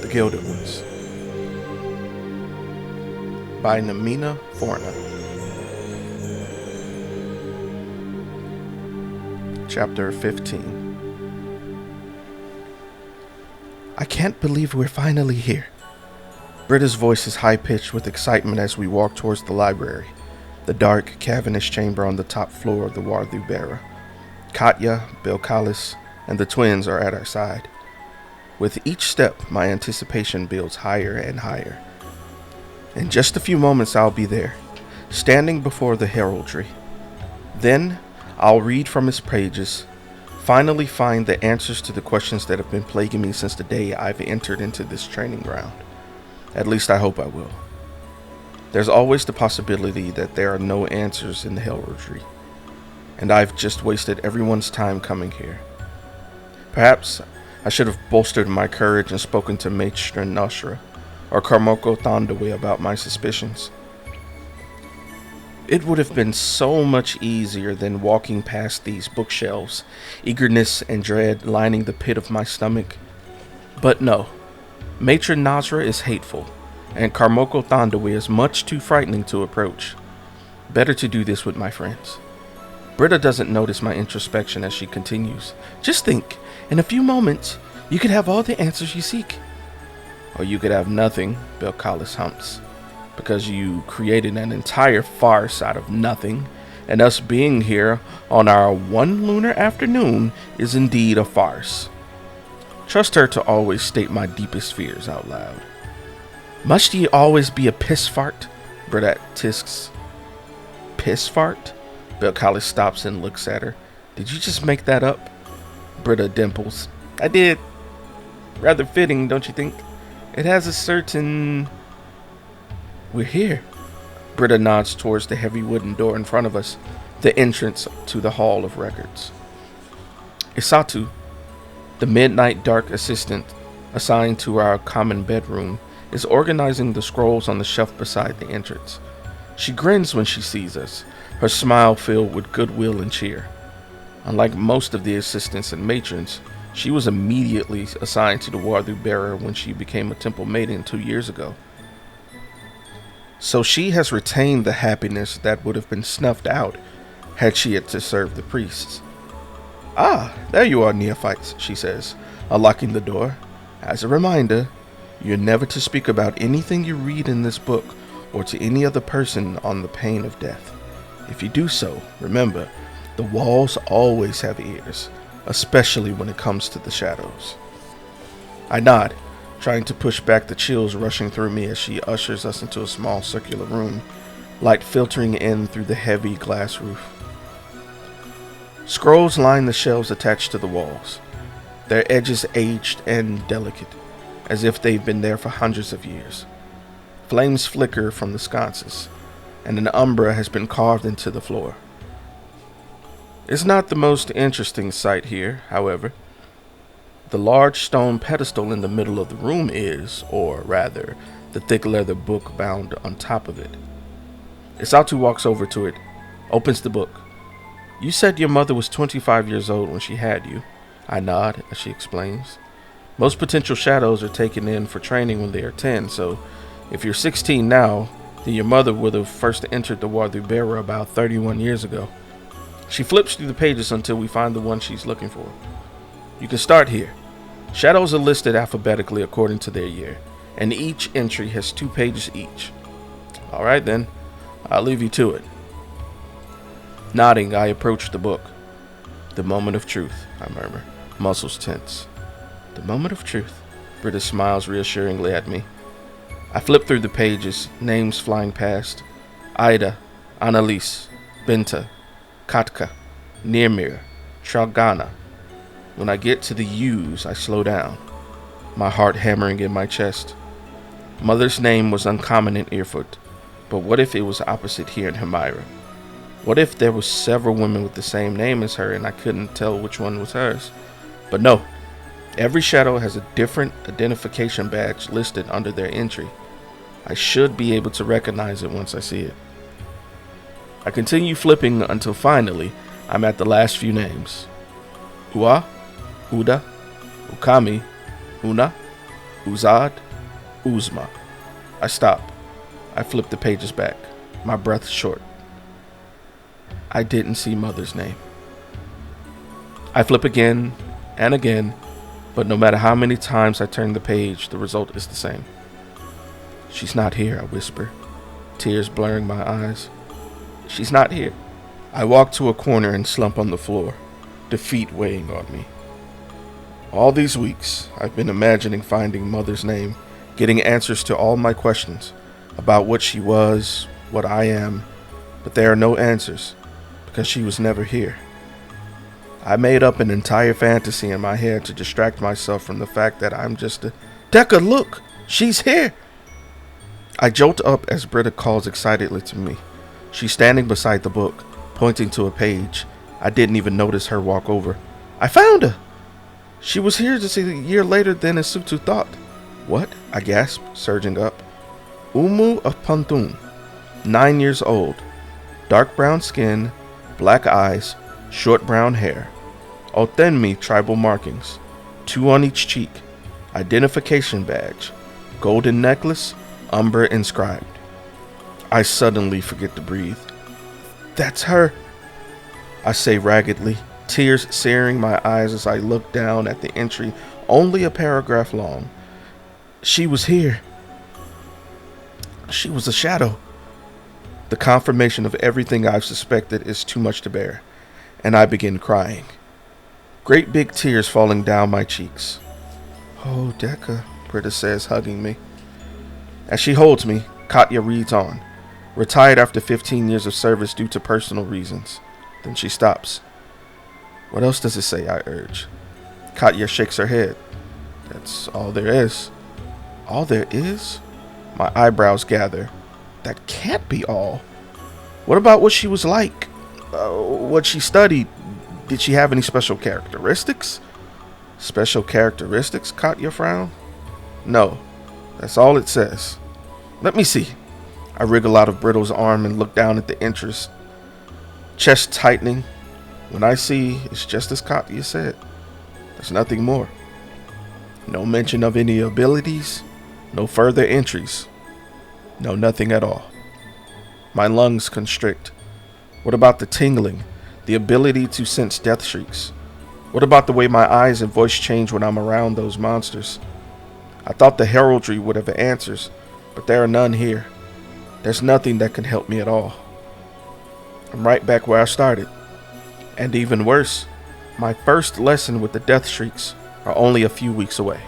The Gilded Ones by Namina Forna. Chapter 15. I can't believe we're finally here. Britta's voice is high-pitched with excitement as we walk towards the library, the dark, cavernous chamber on the top floor of the Warthu Barra. Katya, Belcalis, and the twins are at our side. With each step, my anticipation builds higher and higher. In just a few moments, I'll be there, standing before the heraldry. Then, I'll read from its pages, finally find the answers to the questions that have been plaguing me since the day I've entered into this training ground. At least I hope I will. There's always the possibility that there are no answers in the heraldry, and I've just wasted everyone's time coming here. Perhaps I should have bolstered my courage and spoken to Matron Noshra or Karmoko Thandawe about my suspicions. It would have been so much easier than walking past these bookshelves, eagerness and dread lining the pit of my stomach. But no, Matron Noshra is hateful, and Karmoko Thandawe is much too frightening to approach. Better to do this with my friends. Britta doesn't notice my introspection as she continues. Just think, in a few moments, you could have all the answers you seek. Or you could have nothing, Belcalis humps, because you created an entire farce out of nothing, and us being here on our one lunar afternoon is indeed a farce. Trust her to always state my deepest fears out loud. Must ye always be a piss fart? Britta tisks. Piss fart? Belcalis stops and looks at her. Did you just make that up? Britta dimples. I did. Rather fitting, don't you think? It has a certain... We're here. Britta nods towards the heavy wooden door in front of us, the entrance to the Hall of Records. Isatu, the midnight dark assistant assigned to our common bedroom, is organizing the scrolls on the shelf beside the entrance. She grins when she sees us, her smile filled with goodwill and cheer. Unlike most of the assistants and matrons, she was immediately assigned to the Warthu Bearer when she became a temple maiden 2 years ago. So she has retained the happiness that would have been snuffed out had she had to serve the priests. Ah, there you are, neophytes, she says, unlocking the door. As a reminder, you're never to speak about anything you read in this book or to any other person on the pain of death. If you do so, remember, the walls always have ears, especially when it comes to the shadows. I nod, trying to push back the chills rushing through me as she ushers us into a small circular room, light filtering in through the heavy glass roof. Scrolls line the shelves attached to the walls, their edges aged and delicate, as if they've been there for hundreds of years. Flames flicker from the sconces, and an umbra has been carved into the floor. It's not the most interesting sight here, however. The large stone pedestal in the middle of the room is, or rather, the thick leather book bound on top of it. Isatu walks over to it, opens the book. You said your mother was 25 years old when she had you. I nod as she explains. Most potential shadows are taken in for training when they are 10, so if you're 16 now, then your mother would have first entered the Warthu Bearer about 31 years ago. She flips through the pages until we find the one she's looking for. You can start here. Shadows are listed alphabetically according to their year, and each entry has 2 pages each. Alright then, I'll leave you to it. Nodding, I approach the book. The moment of truth, I murmur, muscles tense. The moment of truth. Britta smiles reassuringly at me. I flip through the pages, names flying past. Ida, Annalise, Binta, Katka, Nirmir, Tralgana. When I get to the U's, I slow down, my heart hammering in my chest. Mother's name was uncommon in Erfurt, but what if it was opposite here in Hemira? What if there were several women with the same name as her and I couldn't tell which one was hers? But no, every shadow has a different identification badge listed under their entry. I should be able to recognize it once I see it. I continue flipping until finally I'm at the last few names. Ua, Uda, Ukami, Una, Uzad, Uzma. I stop. I flip the pages back, my breath short. I didn't see Mother's name. I flip again and again, but no matter how many times I turn the page, the result is the same. She's not here, I whisper, tears blurring my eyes. She's not here. I walk to a corner and slump on the floor, defeat weighing on me. All these weeks, I've been imagining finding Mother's name, getting answers to all my questions about what she was, what I am, but there are no answers because she was never here. I made up an entire fantasy in my head to distract myself from the fact that I'm just a... Decca, look! She's here! I jolt up as Britta calls excitedly to me. She's standing beside the book, pointing to a page. I didn't even notice her walk over. I found her! She was here just a year later than Isutu thought. What? I gasped, surging up. Umu of Pantun, 9 years old, dark brown skin, black eyes, short brown hair. Otenmi tribal markings, 2 on each cheek, identification badge, golden necklace, umber inscribed. I suddenly forget to breathe. That's her, I say raggedly, tears searing my eyes as I look down at the entry, only a paragraph long. She was here. She was a shadow. The confirmation of everything I've suspected is too much to bear, and I begin crying. Great big tears falling down my cheeks. Oh, Decca, Britta says, hugging me. As she holds me, Katya reads on. Retired after 15 years of service due to personal reasons. Then she stops. What else does it say? I urge. Katya shakes her head. That's all there is. All there is? My eyebrows gather. That can't be all. What about what she was like? What she studied? Did she have any special characteristics? Special characteristics? Katya frowned. No, that's all it says. Let me see. I wriggle out of Brittle's arm and look down at the interest. Chest tightening. When I see, it's just as Katya said. There's nothing more. No mention of any abilities. No further entries. No, nothing at all. My lungs constrict. What about the tingling? The ability to sense death shrieks? What about the way my eyes and voice change when I'm around those monsters? I thought the heraldry would have answers, but there are none here. There's nothing that can help me at all. I'm right back where I started. And even worse, my first lesson with the death shrieks are only a few weeks away.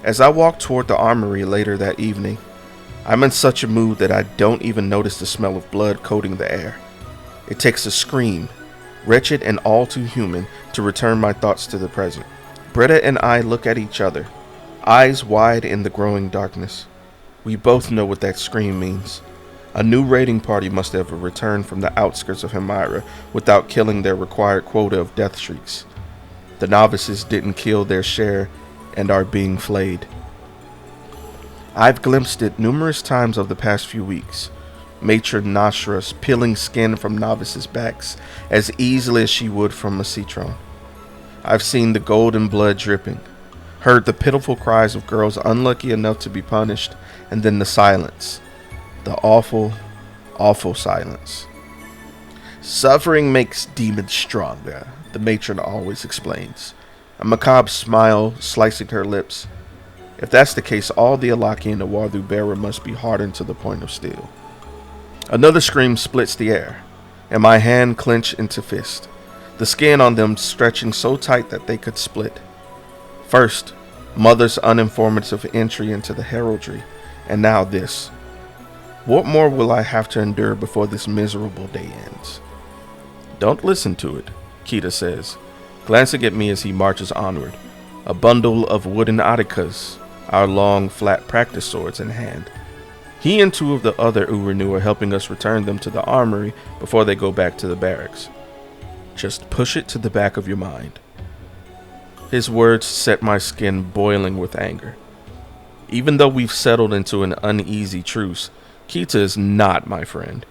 As I walk toward the armory later that evening, I'm in such a mood that I don't even notice the smell of blood coating the air. It takes a scream, wretched and all too human, to return my thoughts to the present. Britta and I look at each other, eyes wide in the growing darkness. We both know what that scream means. A new raiding party must have returned from the outskirts of Hemira without killing their required quota of death shrieks. The novices didn't kill their share and are being flayed. I've glimpsed it numerous times over the past few weeks. Matron Nasra's peeling skin from novices' backs as easily as she would from a citron. I've seen the golden blood dripping, heard the pitiful cries of girls unlucky enough to be punished, and then the silence. The awful, awful silence. Suffering makes demons stronger, the matron always explains. A macabre smile slicing her lips. If that's the case, all the Alaki and the Warthu bearer must be hardened to the point of steel. Another scream splits the air, and my hand clenched into fist, the skin on them stretching so tight that they could split. First, Mother's uninformative entry into the heraldry, and now this. What more will I have to endure before this miserable day ends? Don't listen to it, Kita says, glancing at me as he marches onward, a bundle of wooden atikas, our long, flat practice swords in hand. He and 2 of the other Uranu are helping us return them to the armory before they go back to the barracks. Just push it to the back of your mind. His words set my skin boiling with anger. Even though we've settled into an uneasy truce, Kita is not my friend.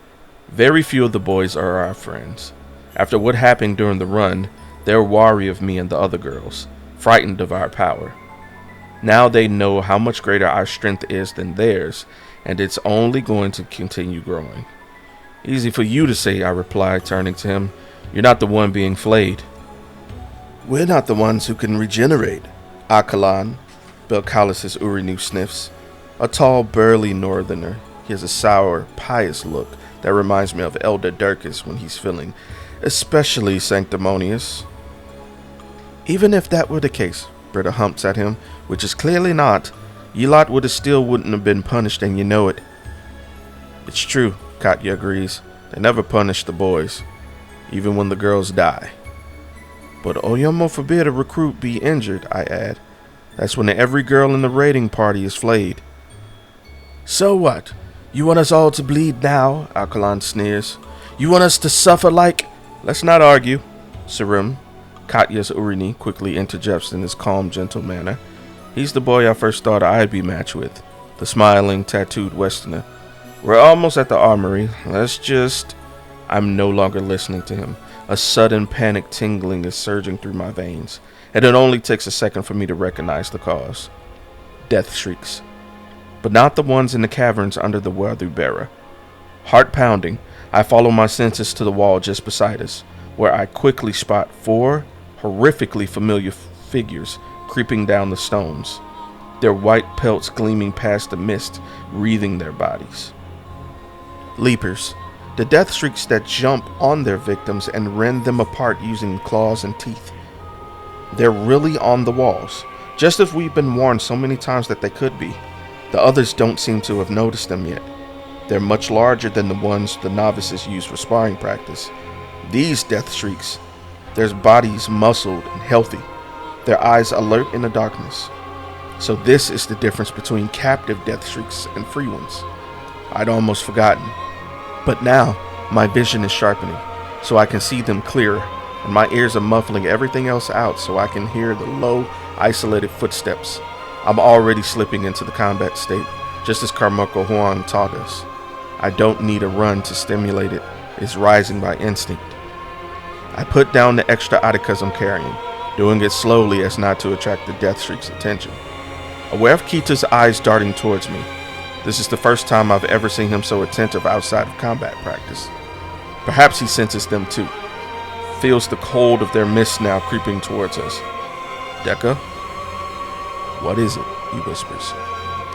Very few of the boys are our friends. After what happened during the run, they're wary of me and the other girls, frightened of our power. Now they know how much greater our strength is than theirs, and it's only going to continue growing. Easy for you to say, I replied, turning to him. You're not the one being flayed. We're not the ones who can regenerate. Akalan, Belcalis' Urinu sniffs. A tall, burly northerner. He has a sour, pious look that reminds me of Elder Durkis when he's feeling especially sanctimonious. Even if that were the case, Britta humps at him, which is clearly not, you lot wouldn't have been punished, and you know it. It's true, Katya agrees. They never punish the boys, even when the girls die. But Oyomo forbid a recruit be injured, I add. That's when every girl in the raiding party is flayed. So what? You want us all to bleed now? Alkalan sneers. You want us to suffer like... Let's not argue. Sarim, Katya's Urini, quickly interjects in his calm, gentle manner. He's the boy I first thought I'd be matched with. The smiling, tattooed westerner. We're almost at the armory. I'm no longer listening to him. A sudden panic tingling is surging through my veins, and it only takes a second for me to recognize the cause. Death shrieks. But not the ones in the caverns under the weather bearer. Heart pounding, I follow my senses to the wall just beside us, where I quickly spot 4 horrifically familiar figures creeping down the stones, their white pelts gleaming past the mist, wreathing their bodies. Leapers, the death shrieks that jump on their victims and rend them apart using claws and teeth. They're really on the walls, just as we've been warned so many times that they could be. The others don't seem to have noticed them yet. They're much larger than the ones the novices use for sparring practice. These death shrieks, their bodies muscled and healthy, their eyes alert in the darkness. So this is the difference between captive death shrieks and free ones. I'd almost forgotten. But now, my vision is sharpening, so I can see them clearer, and my ears are muffling everything else out so I can hear the low, isolated footsteps. I'm already slipping into the combat state, just as Carmichael Huang taught us. I don't need a run to stimulate it. It's rising by instinct. I put down the extra Atticas I'm carrying, doing it slowly as not to attract the death shriek's attention. Aware of Kita's eyes darting towards me. This is the first time I've ever seen him so attentive outside of combat practice. Perhaps he senses them too. Feels the cold of their mist now creeping towards us. Dekka? What is it? He whispers.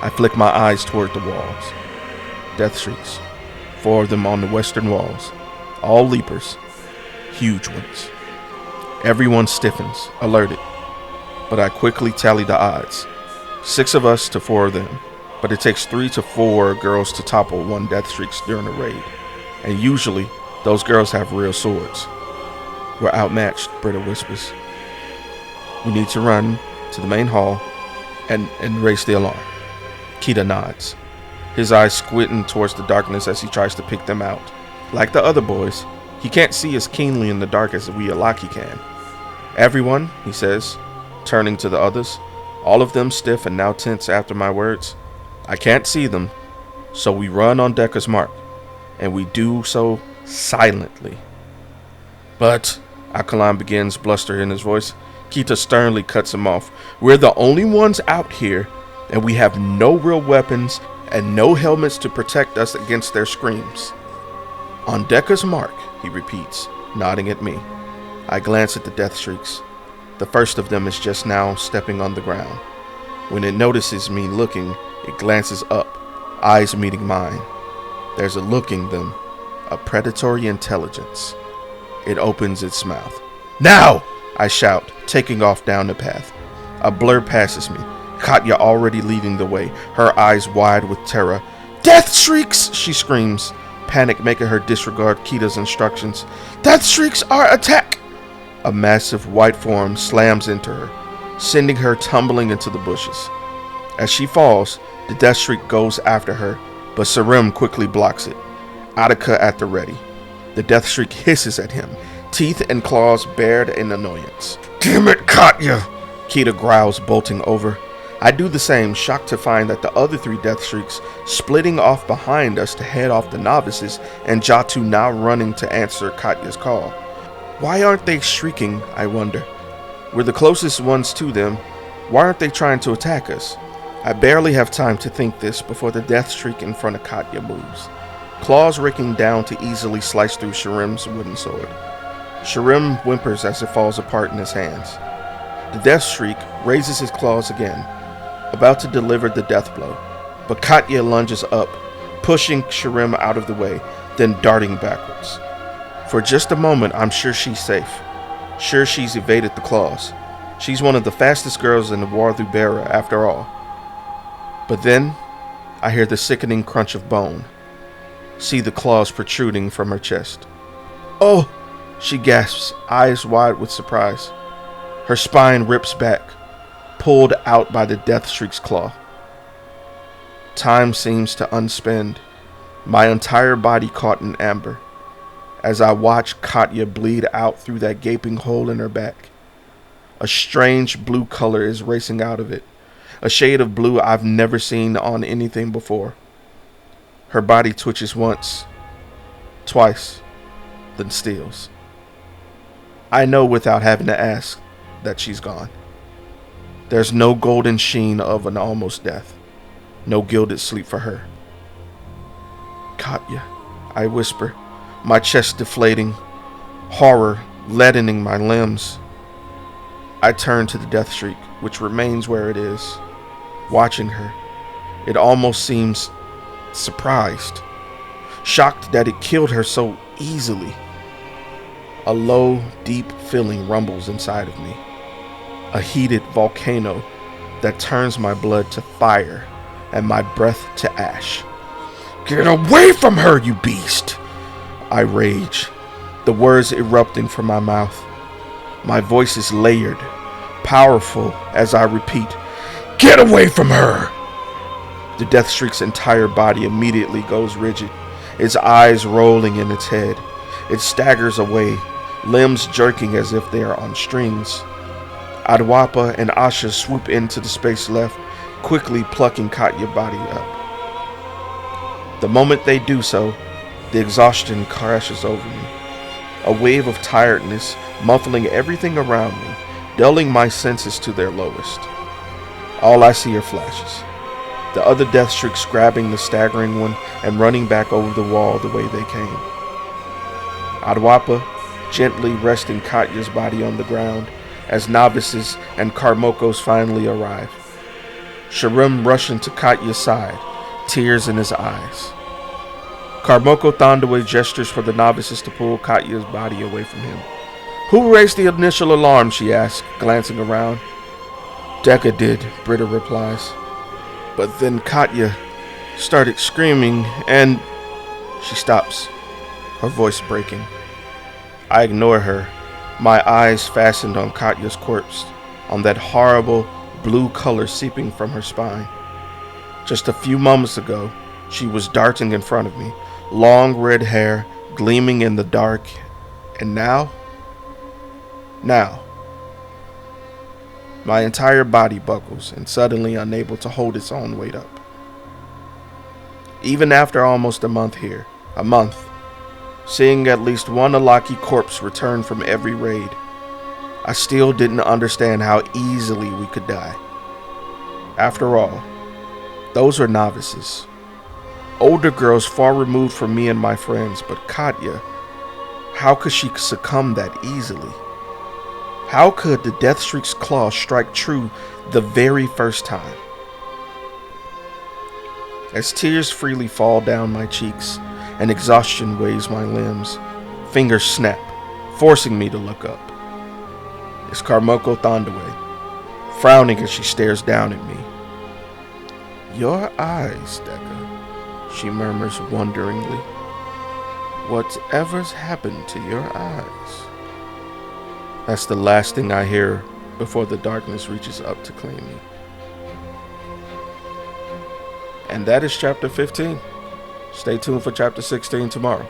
I flick my eyes toward the walls. Death shrieks. 4 of them on the western walls. All leapers. Huge ones. Everyone stiffens, alerted. But I quickly tally the odds. 6 of us to 4 of them. But it takes 3 to 4 girls to topple one death shrieks during a raid. And usually, those girls have real swords. We're outmatched, Britta whispers. We need to run to the main hall and raise the alarm. Kita nods, his eyes squinting towards the darkness as he tries to pick them out. Like the other boys, he can't see as keenly in the dark as we Alaki can. Everyone, he says, turning to the others, all of them stiff and now tense after my words. I can't see them, so we run on Dekka's mark, and we do so silently. But, Akalan begins, bluster in his voice. Kita sternly cuts him off. We're the only ones out here, and we have no real weapons and no helmets to protect us against their screams. On Dekka's mark, he repeats, nodding at me. I glance at the death shrieks. The first of them is just now stepping on the ground. When it notices me looking, it glances up, eyes meeting mine. There's a look in them, a predatory intelligence. It opens its mouth. Now! I shout, taking off down the path. A blur passes me, Katya already leading the way, her eyes wide with terror. Death shrieks! She screams, panic making her disregard Kita's instructions. Death shrieks are attack! A massive white form slams into her, sending her tumbling into the bushes. As she falls, the death shriek goes after her, but Sarim quickly blocks it. Attica at the ready. The death shriek hisses at him, teeth and claws bared in annoyance. Damn it, Katya! Kita growls, bolting over. I do the same, shocked to find that the other 3 death shrieks splitting off behind us to head off the novices, and Jatu now running to answer Katya's call. Why aren't they shrieking, I wonder? We're the closest ones to them. Why aren't they trying to attack us? I barely have time to think this before the death streak in front of Katya moves, claws raking down to easily slice through Sharim's wooden sword. Sharim whimpers as it falls apart in his hands. The death streak raises his claws again, about to deliver the death blow, but Katya lunges up, pushing Sharim out of the way, then darting backwards. For just a moment, I'm sure she's safe. Sure she's evaded the claws. She's one of the fastest girls in the Warthubera after all. But then, I hear the sickening crunch of bone. See the claws protruding from her chest. "Oh!" she gasps, eyes wide with surprise. Her spine rips back, pulled out by the death streak's claw. Time seems to unspend, my entire body caught in amber, as I watch Katya bleed out through that gaping hole in her back. A strange blue color is racing out of it, a shade of blue I've never seen on anything before. Her body twitches once, twice, then stills. I know without having to ask that she's gone. There's no golden sheen of an almost death, no gilded sleep for her. "Katya," I whisper, my chest deflating, horror leadening my limbs. I turn to the death streak, which remains where it is, watching her. It almost seems surprised, shocked that it killed her so easily. A low, deep feeling rumbles inside of me, a heated volcano that turns my blood to fire and my breath to ash. "Get away from her, you beast!" I rage, the words erupting from my mouth. My voice is layered, powerful as I repeat, "Get away from her!" The death streak's entire body immediately goes rigid, its eyes rolling in its head. It staggers away, limbs jerking as if they are on strings. Adwapa and Asha swoop into the space left, quickly plucking Katya's body up. The moment they do so, the exhaustion crashes over me. A wave of tiredness muffling everything around me, dulling my senses to their lowest. All I see are flashes. The other death streaks grabbing the staggering one and running back over the wall the way they came. Adwapa gently resting Katya's body on the ground as novices and Karmokos finally arrive. Sharim rushing to Katya's side, tears in his eyes. Karmoko Thandawe gestures for the novices to pull Katya's body away from him. "Who raised the initial alarm?" she asks, glancing around. "Deka did," Britta replies. But then Katya started screaming and... She stops, her voice breaking. I ignore her, my eyes fastened on Katya's corpse, on that horrible blue color seeping from her spine. Just a few moments ago, she was darting in front of me, long red hair gleaming in the dark, and now, my entire body buckles and suddenly unable to hold its own weight up. Even after almost a month here, seeing at least one Alaki corpse return from every raid, I still didn't understand how easily we could die. After all, those were novices. Older girls far removed from me and my friends, but Katya, how could she succumb that easily? How could the Death Streak's claw strike true the very first time? As tears freely fall down my cheeks and exhaustion weighs my limbs, fingers snap, forcing me to look up. It's Karmoko Thandawe, frowning as she stares down at me. "Your eyes, Deka," she murmurs wonderingly. "Whatever's happened to your eyes?" That's the last thing I hear before the darkness reaches up to claim me. And that is chapter 15. Stay tuned for chapter 16 tomorrow.